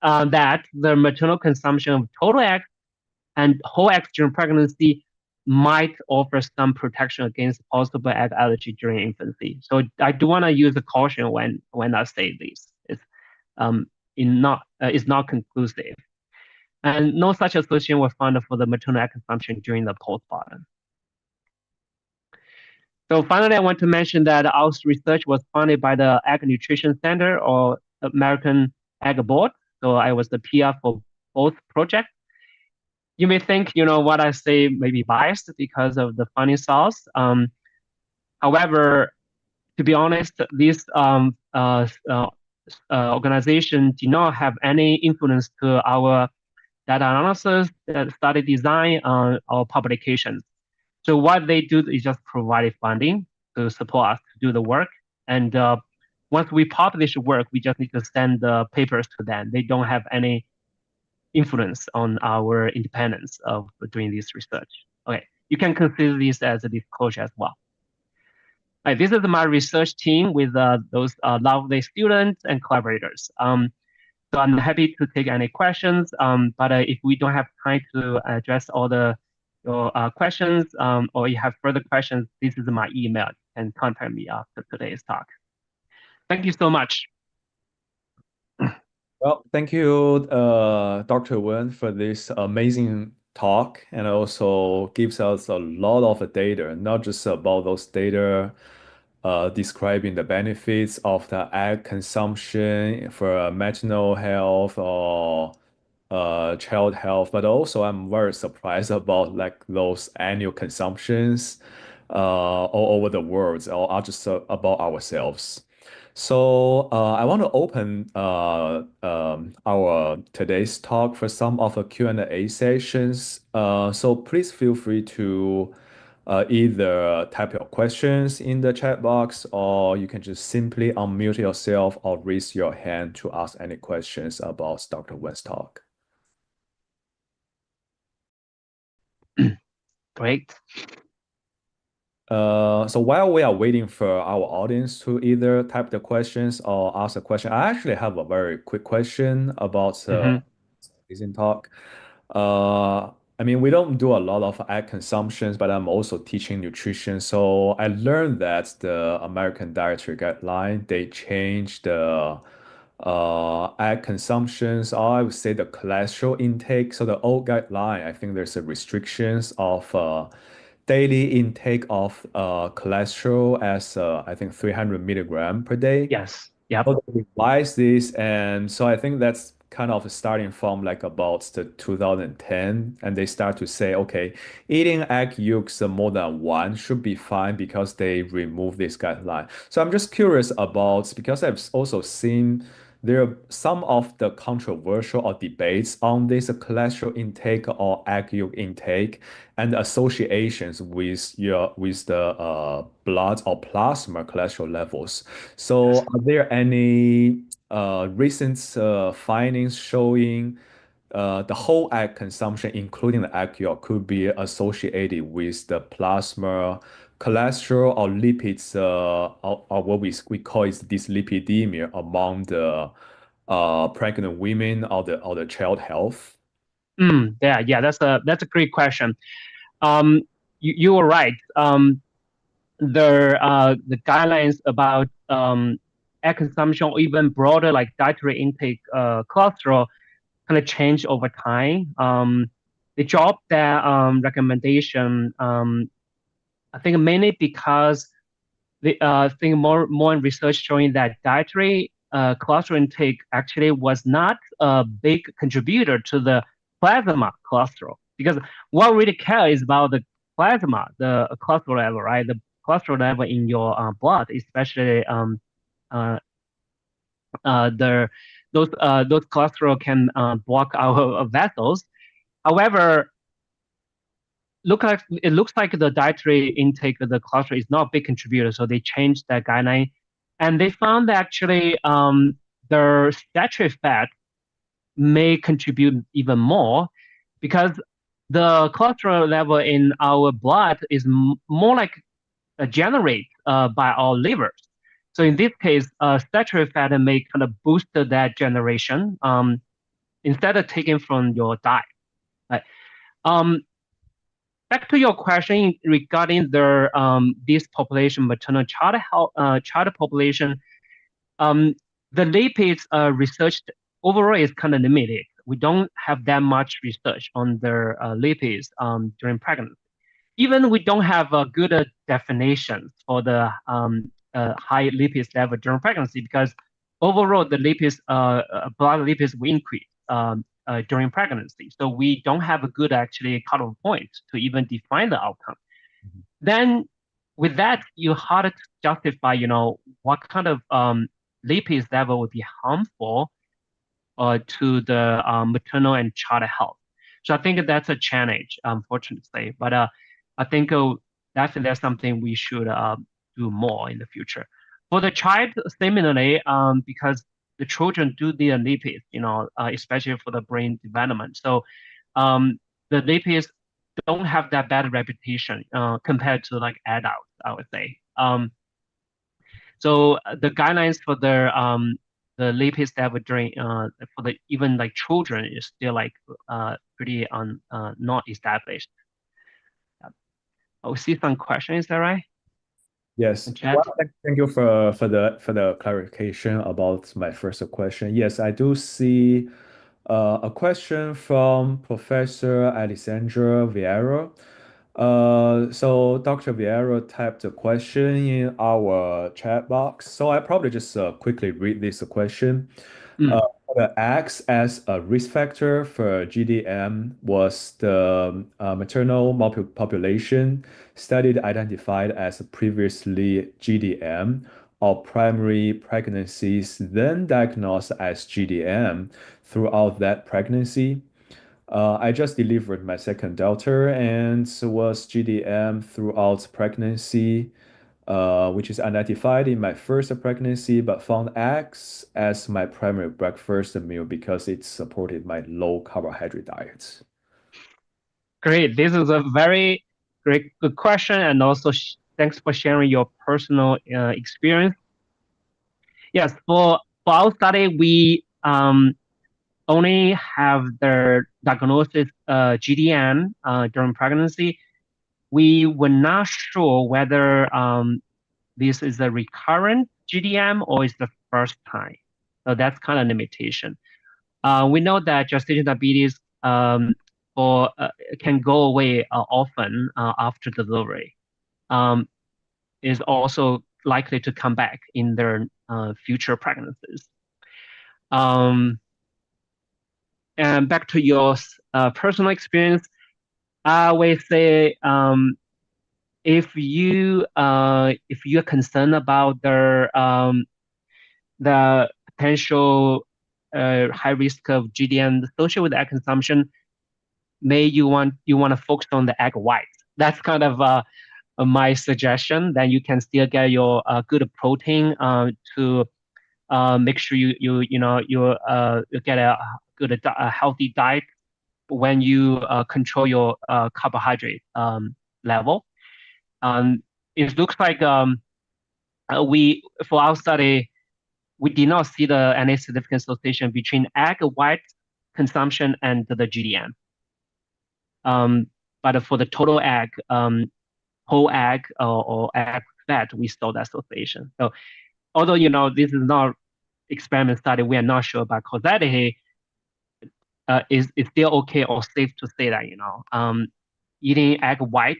that the maternal consumption of total eggs and whole eggs during pregnancy might offer some protection against possible egg allergy during infancy. So I do want to use a caution when I say this. It's not conclusive. And no such association was found for the maternal egg consumption during the postpartum. So finally, I want to mention that our research was funded by the Egg Nutrition Center or American Egg Board. So I was the PR for both projects. You may think, what I say may be biased because of the funding source. However, to be honest, this organization did not have any influence to our data analysis, study design, or publications. So what they do is just provide funding to support us to do the work. And once we publish work, we just need to send the papers to them. They don't have any influence on our independence of doing this research. Okay, you can consider this as a disclosure as well. Right, this is my research team with those lovely students and collaborators. So I'm happy to take any questions, but if we don't have time to address all your questions or you have further questions, this is my email and contact me after today's talk. Thank you so much. Well, thank you, Dr. Wen, for this amazing talk, and also gives us a lot of data, not just about those data describing the benefits of the egg consumption for maternal health or child health, but also I'm very surprised about like those annual consumptions all over the world or just about ourselves. So I want to open our today's talk for some of the Q&A sessions. So please feel free to either type your questions in the chat box, or you can just simply unmute yourself or raise your hand to ask any questions about Dr. Wen's talk. Great. So while we are waiting for our audience to either type the questions or ask a question, I actually have a very quick question about Mm-hmm. amazing talk. Uh, I mean, we don't do a lot of egg consumptions, but I'm also teaching nutrition. So I learned that the American Dietary Guideline, they changed the egg consumptions, or I would say the cholesterol intake. So the old guideline, I think there's a restrictions of daily intake of cholesterol as I think 300 milligram per day. Yes. Yep. So they revised this, and so I think that's kind of starting from like about the 2010, and they start to say, okay, eating egg yolks more than one should be fine because they remove this guideline. So I'm just curious about because I've also seen there are some of the controversial or debates on this cholesterol intake or egg yolk intake and associations with the blood or plasma cholesterol levels. So, Yes. are there any recent findings showing the whole egg consumption, including the egg yolk, could be associated with the plasma cholesterol or lipids, or what we call is dyslipidemia among the pregnant women or the child health? Yeah, that's a great question. Um, you were right. The guidelines about egg consumption, or even broader like dietary intake, cholesterol kind of change over time. They dropped their recommendation. I think mainly because the think more in research showing that dietary cholesterol intake actually was not a big contributor to the plasma cholesterol, because what really cares is about the plasma, the cholesterol level, right? The cholesterol level in your blood, especially uh, the those cholesterol can block our vessels. However, it looks like the dietary intake of the cholesterol is not a big contributor, so they changed that guideline, and they found that actually the saturated fat may contribute even more, because the cholesterol level in our blood is more like generated by our livers. So in this case, saturated fat may kind of boost that generation instead of taking from your diet. Right? Um, Back to your question regarding this population, maternal child health, child population, um, the lipids researched overall is kind of limited. We don't have that much research on the lipids during pregnancy. Even we don't have a good definition for the high lipids level during pregnancy, because overall the lipids, blood lipids will increase during pregnancy. So we don't have a good actually cutoff point to even define the outcome. Then with that, you hard to justify, what kind of lipids level would be harmful to the maternal and child health. So I think that's a challenge, unfortunately. But I think that's something we should do more in the future. For the child, similarly, because the children do need lipids, especially for the brain development. So the lipids don't have that bad reputation compared to like adults, I would say. So the guidelines for the lipid level during for the even like children is still like pretty not established. I see some questions. Is that right? Yes. In Well, chat. thank you for the clarification about my first question. Yes, I do see a question from Professor Alessandra Vieira. So Dr. Vieira typed a question in our chat box. So I probably just quickly read this question. Mm. What acts as a risk factor for GDM was the maternal population studied identified as previously GDM or primary pregnancies, then diagnosed as GDM throughout that pregnancy. I just delivered my second daughter and was GDM throughout pregnancy, which is identified in my first pregnancy, but found eggs as my primary breakfast meal because it supported my low carbohydrate diet. Great. This is a very good question, and also thanks for sharing your personal experience. Yes, for our study, we only have the diagnosis GDM during pregnancy. We were not sure whether this is a recurrent GDM or is the first time. So that's kind of limitation. We know that gestational diabetes or can go away often after delivery. Is also likely to come back in their future pregnancies. And back to your personal experience, I would say if you're concerned about the potential high risk of GDM associated with egg consumption, you want to focus on the egg white. That's kind of my suggestion. Then you can still get your good protein to make sure you get a good healthy diet when you control your carbohydrate level. It looks like we for our study we did not see any significant association between egg white consumption and the GDM. But for the total egg, whole egg or egg fat, we saw that association. So although this is not experiment study, we are not sure about causality. Is still okay or safe to say that eating egg white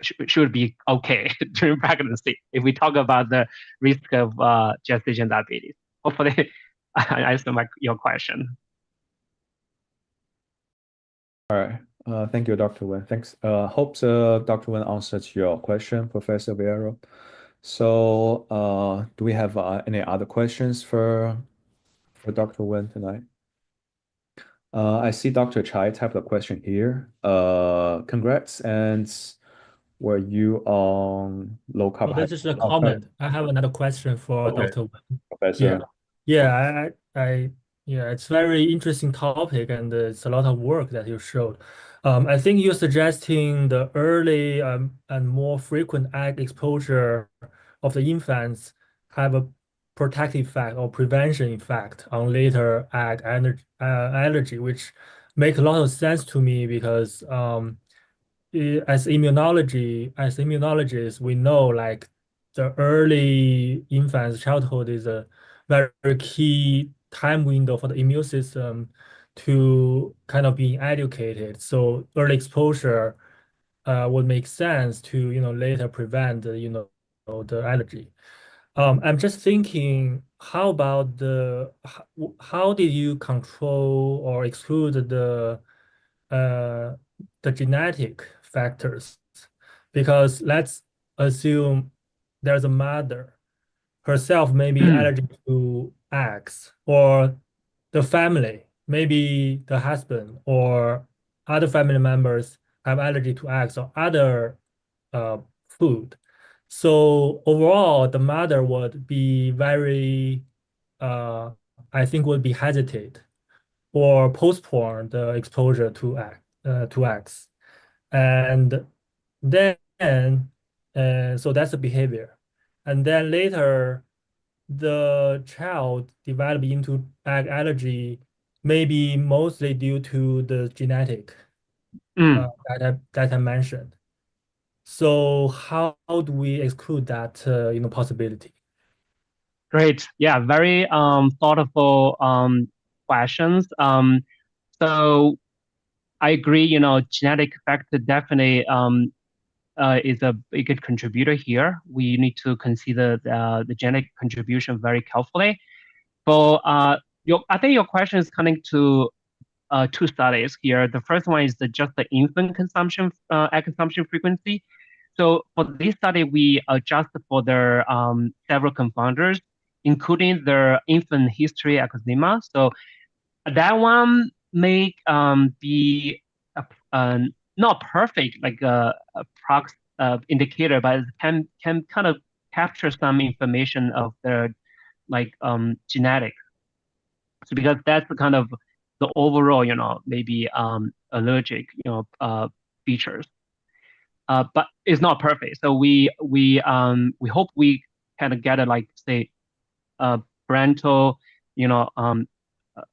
should be okay during pregnancy if we talk about the risk of gestation diabetes. Hopefully, I answered your question. All right. Thank you, Dr. Wen. Thanks. Hope Dr. Wen answered your question, Professor Vieira. So, do we have any other questions for Dr. Wen tonight? I see Dr. Chai typed a question here. Congrats, and were you on low Oh, carbohydrate? that's just a comment. I have another question for Okay, Dr. Wen. Professor. Yeah, it's very interesting topic and it's a lot of work that you showed. I think you're suggesting the early and more frequent egg exposure of the infants have a protective effect or prevention effect on later egg allergy, which make a lot of sense to me because as immunologists, we know like the early infant's childhood is a very, very key time window for the immune system to kind of being educated. So early exposure would make sense to later prevent the allergy. I'm just thinking, how about how did you control or exclude uh, the genetic factors? Because let's assume there's a mother herself may be allergic to eggs, or the family, maybe the husband or other family members have allergy to eggs or other food. So overall, the mother would be very, uh, I think, would be hesitate or postpone the exposure to eggs, and then so that's the behavior, and then later the child develop into egg allergy, maybe mostly due to the genetic that I mentioned. So how do we exclude that possibility? Great. Yeah, very thoughtful questions. So I agree. Genetic factor definitely is a big contributor here. We need to consider the genetic contribution very carefully. For I think your question is coming to two studies here. The first one is just the infant consumption, egg consumption frequency. So for this study, we adjust for their several confounders, including their infant history eczema. So that one may be not perfect, like a prox indicator, but it can kind of capture some information of their like genetic. So because that's the kind of the overall, maybe allergic, features. But it's not perfect. So we hope we can get a like say parental,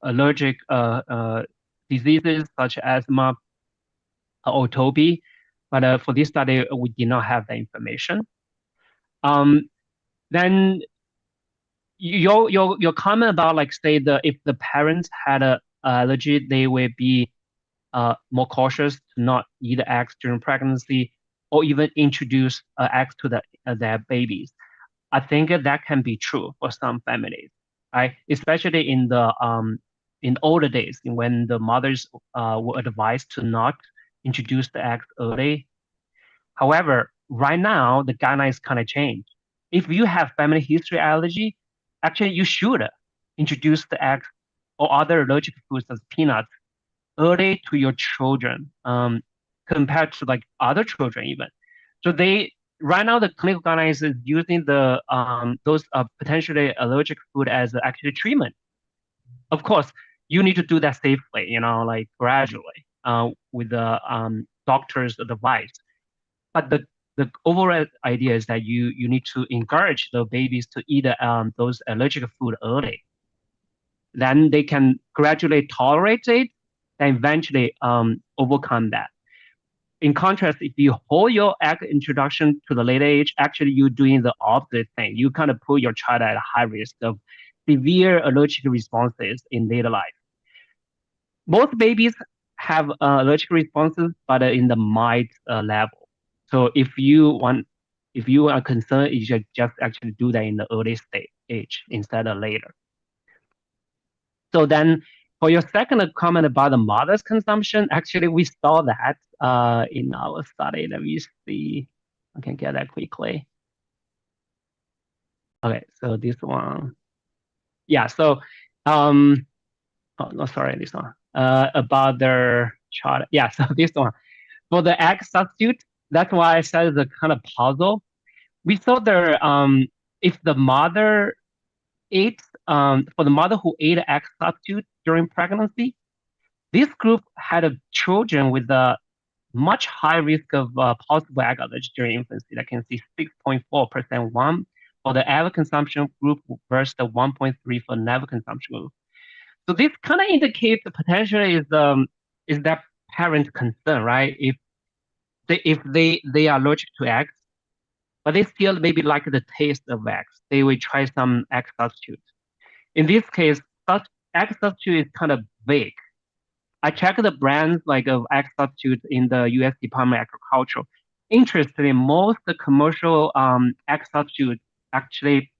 allergic diseases such as asthma or TOBI. But for this study, we did not have that information. Then your comment about like say if the parents had a allergy, they will be more cautious to not eat eggs during pregnancy or even introduce eggs to their babies. I think that can be true for some families, right? Especially in older days when the mothers were advised to not introduce the eggs early. However, right now the guidelines kind of changed. If you have family history allergy, actually you should introduce the eggs or other allergic foods as peanuts early to your children, compared to like other children even. So right now the clinical guidelines is using those potentially allergic food as actually treatment. Of course, you need to do that safely, like gradually, with the doctor's advice. But the overall idea is that you need to encourage the babies to eat those allergic food early. Then they can gradually tolerate it and eventually overcome that. In contrast, if you hold your egg introduction to the late age, actually you're doing the opposite thing. You kind of put your child at a high risk of severe allergic responses in later life. Most babies have allergic responses, but in the mild level. So if you are concerned, you should just actually do that in the early stage instead of later. So then for your second comment about the mother's consumption, actually we saw that in our study. Let me see. I can get that quickly. Okay, so this one. Yeah, so oh no, sorry, this one. About their child. Yeah, so this one. For the egg substitute, that's why I said the kind of puzzle. We saw there if the mother ate for the mother who ate egg substitute during pregnancy, this group had children with a much high risk of possible egg allergy during infancy. I can see 6.4% one for the egg consumption group versus the 1.3 for never consumption group. So this kind of indicates the potential is that parent concern, right? If they are allergic to eggs, but they still maybe like the taste of eggs, they will try some egg substitute. In this case, such egg substitute is kind of vague. I checked the brands like of egg substitute in the U.S. Department of Agriculture. Interestingly, most commercial egg substitutes actually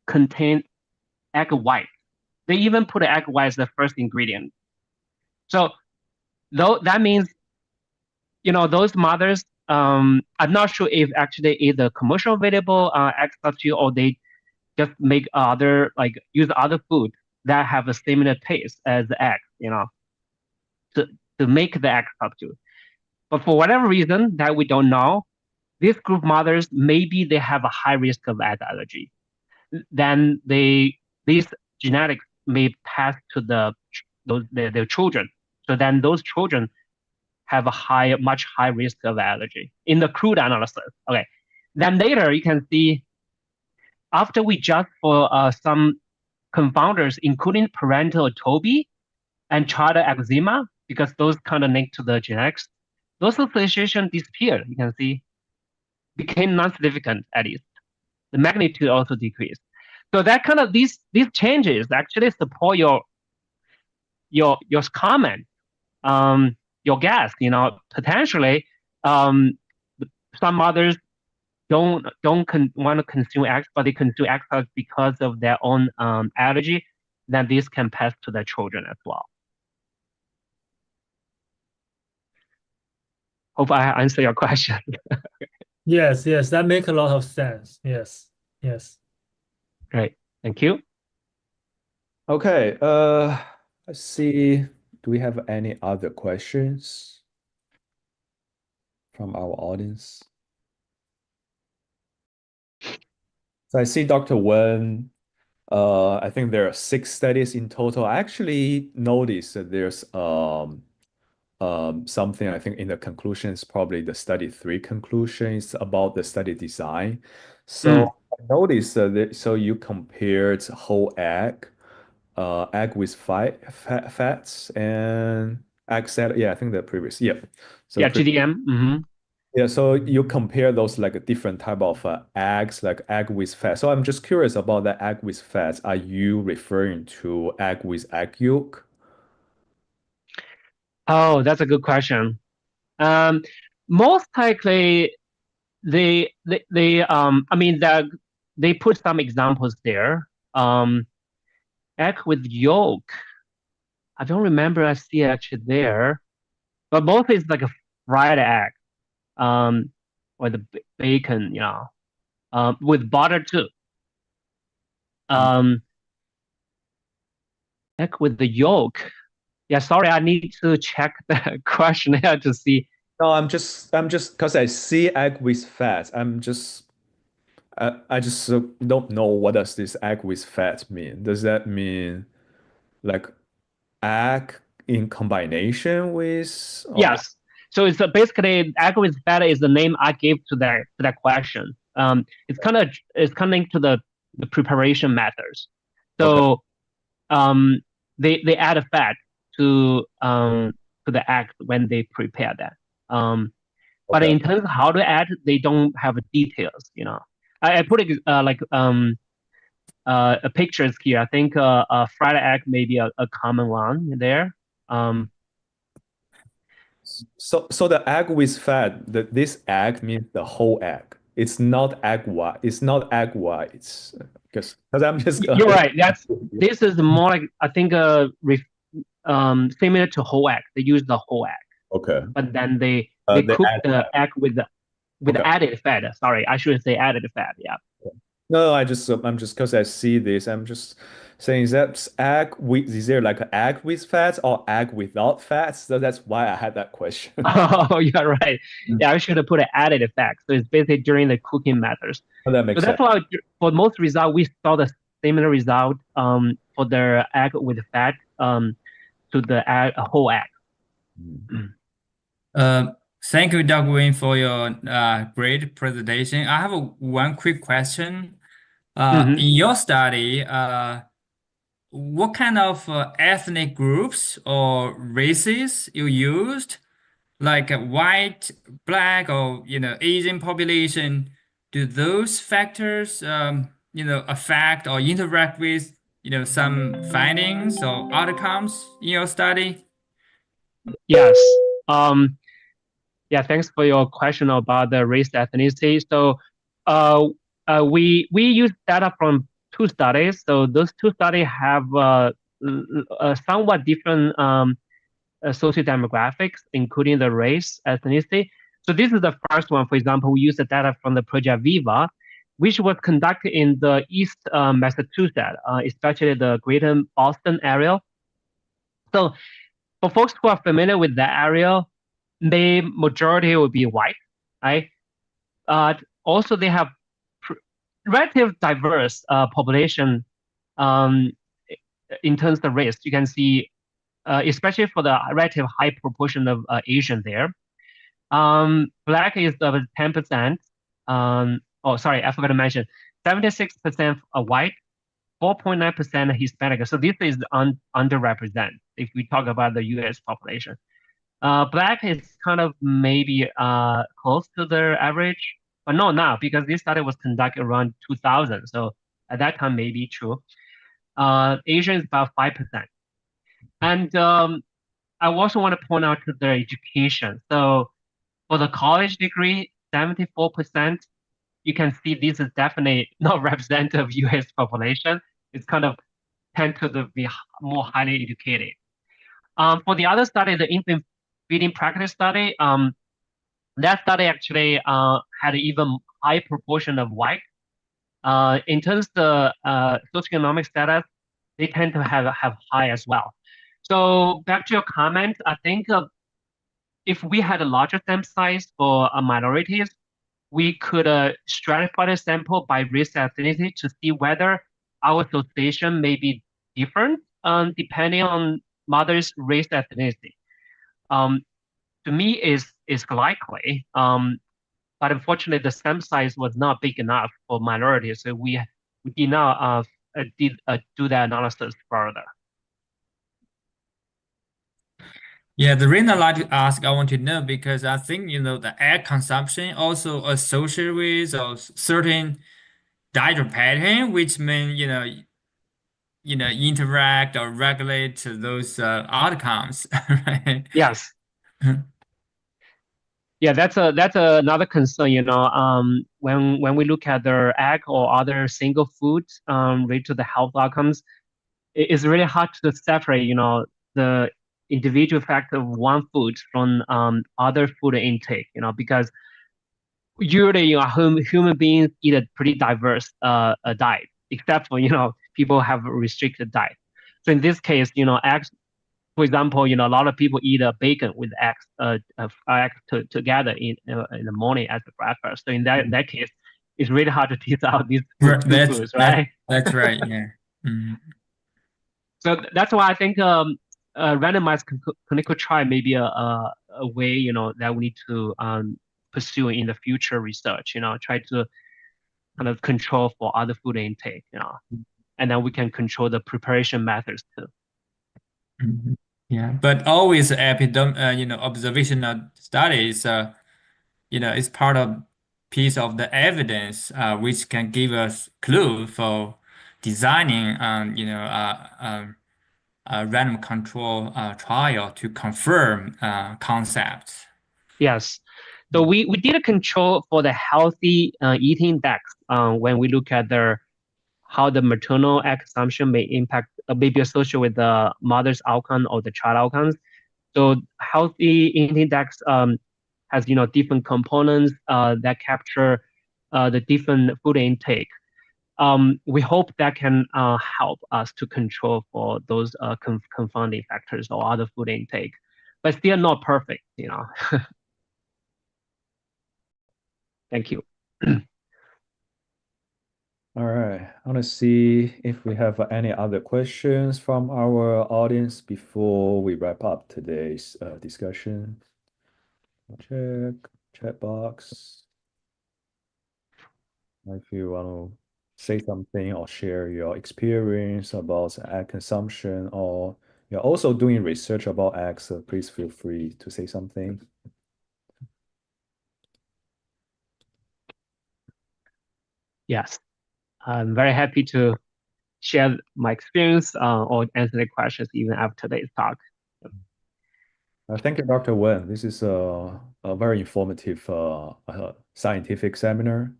contain egg white. They even put egg white as the first ingredient. So though that means, those mothers, I'm not sure if actually is a commercial available egg substitute or they just make use other food that have a similar taste as the egg, to make the egg substitute. But for whatever reason that we don't know, this group mothers, maybe they have a high risk of egg allergy. Then these genetics may pass to their children. So then those children have a much high risk of allergy in the crude analysis. Okay. Then later you can see after we adjust for some confounders, including parental TOBI and child eczema, because those kind of link to the genetics, those associations disappeared. You can see became non-significant at least. The magnitude also decreased. So that kind of these changes actually support your comment. your guess, potentially, some mothers don't want to consume eggs, but they consume eggs because of their own allergy. Then this can pass to their children as well. Hope I answer your question. Yes, that makes a lot of sense. Yes. Great, thank you. Okay, let's see. Do we have any other questions from our audience? So I see Dr. Wen. I think there are 6 studies in total. I actually noticed that there's something I think in the conclusions, probably the study 3 conclusion is about the study design. So I noticed that so you compared whole egg, egg with fats and egg salad. Yeah, I think the previous. Yeah. So GDM. yeah, so you compare those like a different type of eggs, like egg with fat. So I'm just curious about the egg with fats. Are you referring to egg with egg yolk? Oh, that's a good question. Most likely, I mean that they put some examples there. Egg with yolk. I don't remember I see actually there, but both is like a fried egg, or the bacon, with butter too. Egg with the yolk. Yeah, sorry, I need to check the questionnaire to see. No, I'm just because I see egg with fat. I just don't know what does this egg with fat mean. Does that mean like egg in combination with? Yes. So it's basically egg with fat is the name I gave to that question. It's kind of linked to the preparation methods. So they add a fat to the egg when they prepare that. But in terms of how to add, they don't have details. I put pictures here. I think a fried egg may be a common one there. So the egg with fat, this egg means the whole egg. It's not egg white. It's not egg whites. Because I'm just You're right. This is more like, I think, similar to whole egg. They use the whole egg. Okay. But then they cook the egg with added fat. Sorry, I should say added fat. Yeah. No, I'm just because I see this, I'm just saying is there like an egg with fats or egg without fats? So that's why I had that question. Oh, you're right. Yeah, I should have put an added effect. So it's basically during the cooking methods. Oh, that makes So that's sense. why for most result we saw the similar result for the egg with fat to the whole egg. Thank you, Dr. Win, for your great presentation. I have one quick question. In your study, what kind of ethnic groups or races you used, like white, black, or Asian population? Do those factors affect or interact with some findings or outcomes in your study? Yes. Yeah, thanks for your question about the race ethnicity. So we use data from 2 studies. So those 2 studies have somewhat different sociodemographics, including the race ethnicity. So this is the first one. For example, we use the data from the Project Viva, which was conducted in the East Massachusetts, especially the Greater Boston area. So for folks who are familiar with that area, the majority will be white, right? Also, they have relative diverse population in terms of race. You can see, especially for the relative high proportion of Asian there. Black is 10%. Oh, sorry, I forgot to mention. 76% are white, 4.9% Hispanic. So this is underrepresented if we talk about the U.S. population. Black is kind of maybe close to the average, but no, not because this study was conducted around 2000. So at that time, maybe true. Asian is about 5%. And I also want to point out to the education. So for the college degree, 74%, you can see this is definitely not representative of US population. It's kind of tend to be more highly educated. For the other study, the infant feeding practice study, that study actually had even high proportion of white. In terms of socioeconomic status, they tend to have high as well. So back to your comment, I think if we had a larger sample size for minorities, we could stratify the sample by race ethnicity to see whether our association may be different depending on mother's race ethnicity. Um, to me, is likely. But unfortunately, the sample size was not big enough for minorities, so we did not do that analysis further. Yeah, the reason I like to ask, I want to know because I think the egg consumption also associated with a certain dietary pattern, which mean interact or regulate to those outcomes, right? Yes. Yeah, that's another concern. When we look at the egg or other single foods related to the health outcomes, it's really hard to separate, the individual effect of one food from other food intake, because usually, human beings eat a pretty diverse diet, except for, people have a restricted diet. So in this case, eggs, for example, a lot of people eat bacon with eggs, eggs together in the morning as a breakfast. So in that case, it's really hard to tease out these two foods, right? That's right. Yeah. Mm. So that's why I think a randomized clinical trial may be a way, that we need to pursue in the future research. Try to kind of control for other food intake. And then we can control the preparation methods too. Mhm. Yeah, but always observational studies, is part of piece of the evidence, which can give us clue for designing, a random control trial to confirm concepts. Yes. So we did a control for the healthy eating index when we look at how the maternal egg consumption may impact, may be associated with the mother's outcome or the child outcomes. So healthy eating index has different components that capture the different food intake. We hope that can help us to control for those confounding factors or other food intake, but still not perfect. Thank you. All right. I want to see if we have any other questions from our audience before we wrap up today's discussion. Check chat box. If you want to say something or share your experience about egg consumption, or you're also doing research about eggs, so please feel free to say something. Yes, I'm very happy to share my experience or answer the questions even after today's talk. Thank you, Dr. Wen. This is a very informative scientific seminar,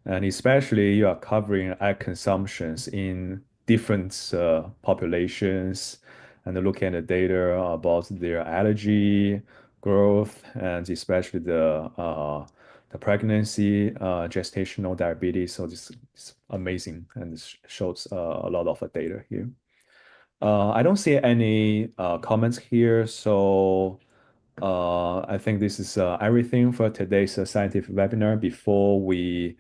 and especially you are covering egg consumptions in different populations and looking at the data about their allergy, growth, and especially the pregnancy, gestational diabetes. So this is amazing, and this shows a lot of data here. I don't see any comments here, so I think this is everything for today's scientific webinar. Before we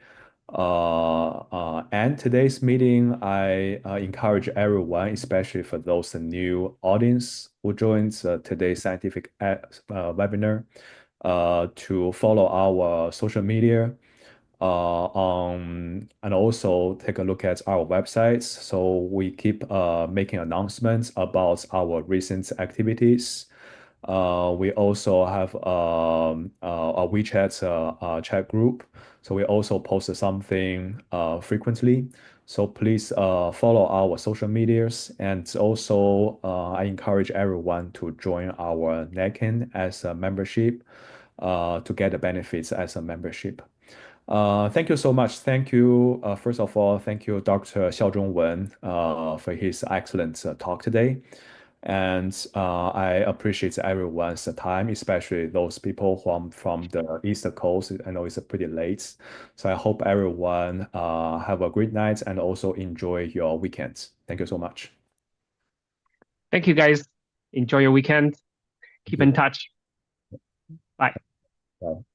end today's meeting, I encourage everyone, especially for those new audience who joins today's scientific webinar, to follow our social media and also take a look at our websites. So we keep making announcements about our recent activities. We also have a WeChat chat group. So we also post something frequently. So please follow our social medias, and also I encourage everyone to join our NACAN as a membership to get the benefits as a membership. Thank you so much. Thank you. First of all, thank you, Dr. Xiaozhong Wen, for his excellent talk today. And I appreciate everyone's time, especially those people from the East Coast. I know it's pretty late. So I hope everyone have a great night and also enjoy your weekends. Thank you so much. Thank you, guys. Enjoy your weekend. Keep in touch. Bye. Bye.